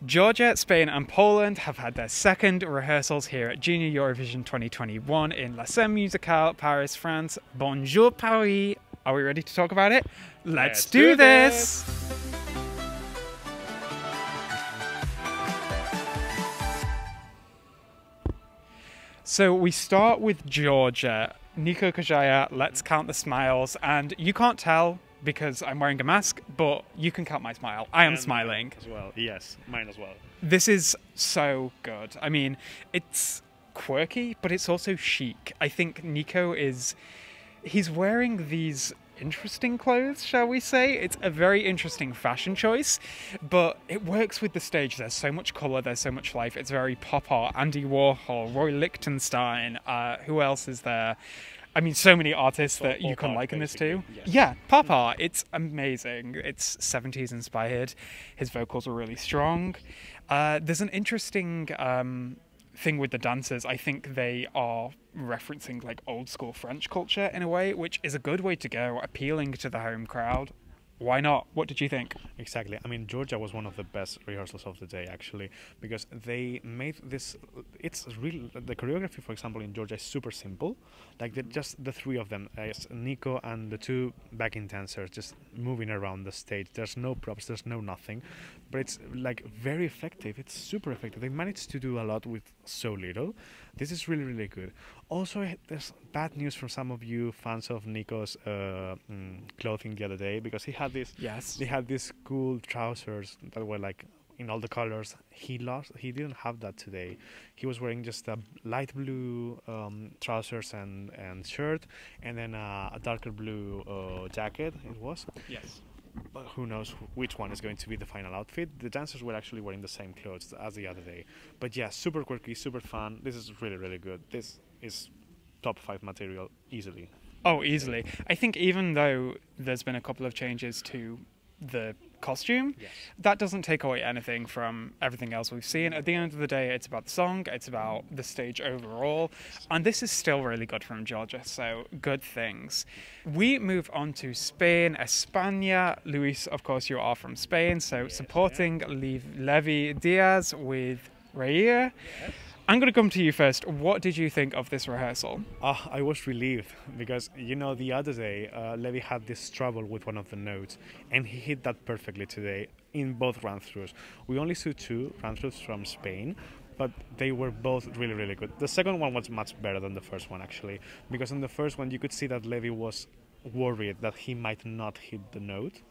Georgia, Spain and Poland have had their second rehearsals here at Junior Eurovision 2021 in La Scène Musicale, Paris, France. Bonjour Paris! Are we ready to talk about it? Let's do this! So we start with Georgia. Niko, Kajaia, let's count the smiles. And you can't tell because I'm wearing a mask, but you can count my smile. I am smiling. As well. Yes, mine as well. This is so good. I mean, it's quirky, but it's also chic. I think Niko he's wearing these interesting clothes, shall we say. It's a very interesting fashion choice, but it works with the stage. There's so much colour, there's so much life. It's very pop art. Andy Warhol, Roy Lichtenstein, who else is there? I mean, so many artists that you can liken this to. Yes. Yeah, pop art. It's amazing. It's 70s inspired. His vocals are really strong. There's an interesting thing with the dancers. I think they are referencing like old school French culture in a way, which is a good way to go, appealing to the home crowd. Why not? What did you think? Exactly. I mean, Georgia was one of the best rehearsals of the day, actually, because they made this. It's really the choreography, for example, in Georgia is super simple. Like just the three of them, Niko and the two backing dancers, just moving around the stage. There's no props, there's no nothing, but it's like very effective. It's super effective. They managed to do a lot with so little. This is really, really good. Also, there's bad news from some of you fans of Niko's clothing the other day, because he had this. Yes. They had these cool trousers that were like in all the colors. He didn't have that today. He was wearing just a light blue trousers and shirt, and then a darker blue jacket. It was. Yes. But who knows which one is going to be the final outfit. The dancers were actually wearing the same clothes as the other day. But yeah, super quirky, super fun. This is really, really good. This is top 5 material easily. Oh, easily. I think even though there's been a couple of changes to the costume, Yes. that doesn't take away anything from everything else we've seen. At the end of the day, it's about the song, it's about the stage overall, and this is still really good from Georgia, so good things. We move on to Spain, España. Luis, of course, you are from Spain, so Yes, supporting Levi Díaz with Reír. Yes. I'm going to come to you first. What did you think of this rehearsal? I was relieved because, the other day, Levi had this trouble with one of the notes, and he hit that perfectly today in both run-throughs. We only saw 2 run-throughs from Spain, but they were both really, really good. The second one was much better than the first one, actually, because in the first one you could see that Levi was worried that he might not hit the note.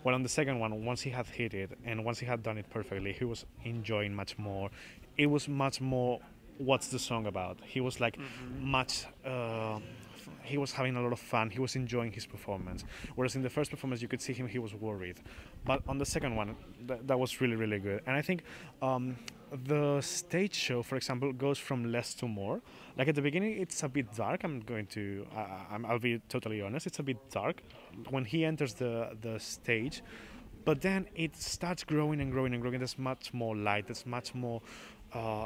While on the second one, once he had hit it and once he had done it perfectly, he was enjoying much more. It was much more, what's the song about? He was like he was having a lot of fun. He was enjoying his performance. Whereas in the first performance, you could see him, he was worried. But on the second one, that was really, really good. And I think the stage show, for example, goes from less to more. Like at the beginning, it's a bit dark. I'll be totally honest. It's a bit dark when he enters the stage. But then it starts growing and growing and growing. There's much more light. There's much more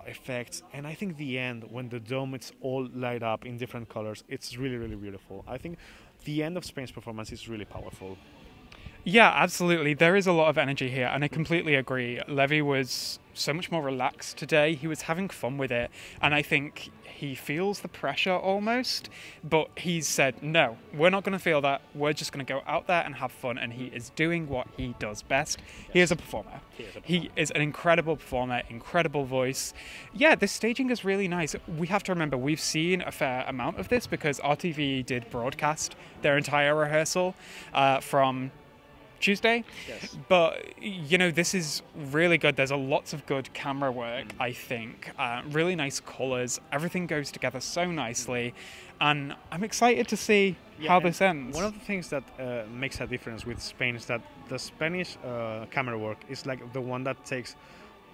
effects. And I think the end, when the dome it's all light up in different colors, it's really, really beautiful. I think the end of Spain's performance is really powerful. Yeah, absolutely. There is a lot of energy here, and I completely agree. Levi was so much more relaxed today. He was having fun with it, and I think he feels the pressure almost, but he's said, no, we're not going to feel that. We're just going to go out there and have fun, and he is doing what he does best. Yes. He is a performer. He is an incredible performer, incredible voice. Yeah, this staging is really nice. We have to remember, we've seen a fair amount of this because RTV did broadcast their entire rehearsal from Tuesday. Yes. But this is really good. There's lots of good camera work, I think. Really nice colours. Everything goes together so nicely, and I'm excited to see how this ends. One of the things that makes a difference with Spain is that the Spanish camera work is like the one that takes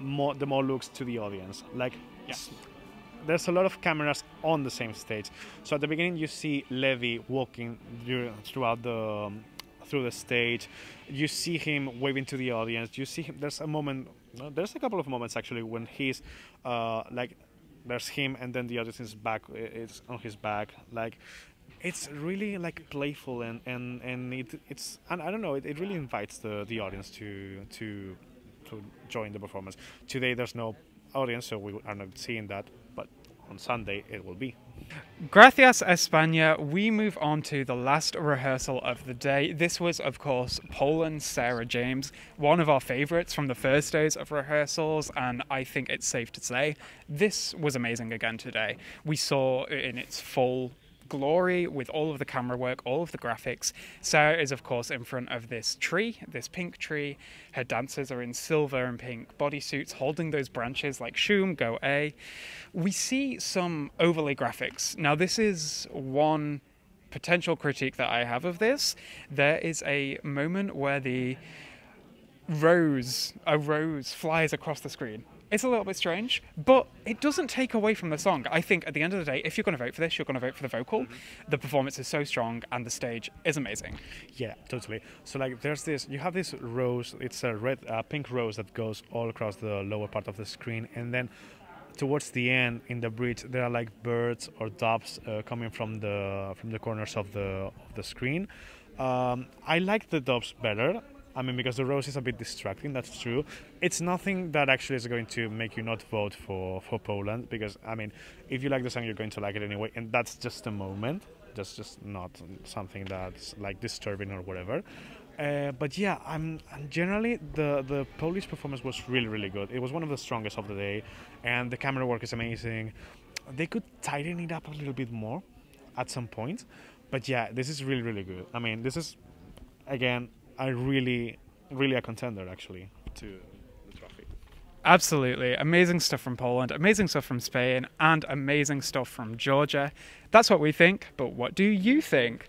the more looks to the audience. Like, yes. There's a lot of cameras on the same stage. So at the beginning, you see Levi walking through the stage. You see him waving to the audience. You see him. There's a couple of moments actually when he's there's him and then the audience is on his back. Like, it's really like playful and it's I don't know. It really invites the audience to to join the performance. Today there's no audience, so we are not seeing that, but on Sunday it will be. Gracias, España. We move on to the last rehearsal of the day. This was, of course, Poland's Sarah James, one of our favourites from the first days of rehearsals, and I think it's safe to say this was amazing again today. We saw it in its full glory with all of the camera work, all of the graphics. Sarah is, of course, in front of this tree, this pink tree. Her dancers are in silver and pink bodysuits holding those branches like Shum, Go A. We see some overlay graphics. Now, this is one potential critique that I have of this. There is a moment where a rose flies across the screen. It's a little bit strange, but it doesn't take away from the song. I think at the end of the day, if you're going to vote for this, you're going to vote for the vocal. Mm-hmm. The performance is so strong and the stage is amazing. Yeah, totally. So like you have this rose, it's a pink rose that goes all across the lower part of the screen, and then towards the end in the bridge there are like birds or doves coming from the corners of the screen. I like the doves better. I mean, because the rose is a bit distracting, that's true. It's nothing that actually is going to make you not vote for Poland, because, I mean, if you like the song, you're going to like it anyway, and that's just a moment. That's just not something that's, like, disturbing or whatever. But yeah, generally, the Polish performance was really, really good. It was one of the strongest of the day, and the camera work is amazing. They could tighten it up a little bit more at some point, but yeah, this is really, really good. I mean, this is, again, really a contender actually to the trophy. Absolutely. Amazing stuff from Poland, amazing stuff from Spain, and amazing stuff from Georgia. That's what we think, but what do you think?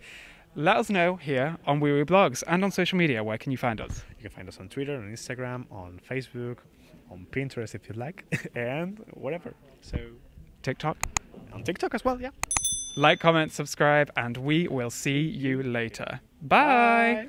Let us know here on Wiwibloggs and on social media. Where can you find us? You can find us on Twitter, on Instagram, on Facebook, on Pinterest if you like, and whatever. So TikTok? On TikTok as well, yeah. Like, comment, subscribe, and we will see you later. Bye.